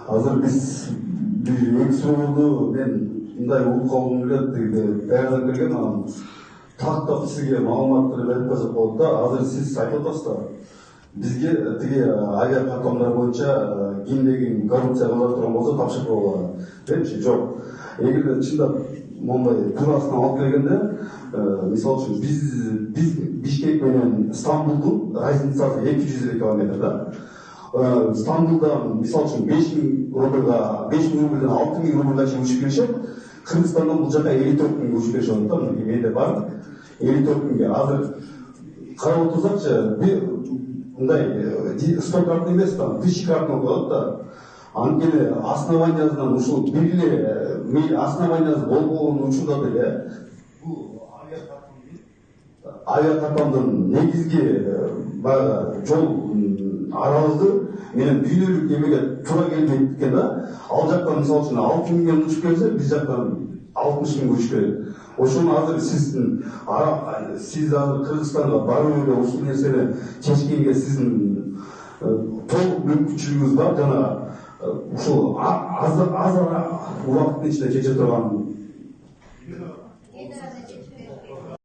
Азыр биз эки жыл болду, мен мындай улукка алгым келет деди, даярдап келген, анан тактап сизге маалыматтарды берип койсок болот да. Азыр сиз айтып атасыз да, бизге тиги авиакатомдор боюнча кимде-ким коррупция кыла турган болсо тапшырып депчи. Жок. Эгерде чындап мондай туурасынан алып келгенде, мисалы үчүн биз Бишкек менен Стамбулдун разницасы 200 километр да. Стамбулдан мисалы үчүн 5000 рубльга, 5000 рубльден 6000 рубльга чейин учуп келишет. Кыргызстандан бул жака 54 миңге учуп келишет да. Менде бар 54 миңге. Азыр карап отурсакчы, мындай 100 картын эмес да, 1000 картын коет да. Анткени основаниясынан ушул бир основаниясы болбогон учурда деле бул авиакатомдун негизги баягы жол аралыгы менен дүйнөлүк эмеге туура келбейт экен да. Ал жактан мисалы үчүн 6 миңден учуп келсе, биз жактан 60 миңге учуп келет. Ошону азыр сиз азыр Кыргызстанга барып эле ушул нерсени чечкенге сиздин толук мүмкүнчүлүгүңүз бар. Жана ушул аз убакыттын ичинде чече турган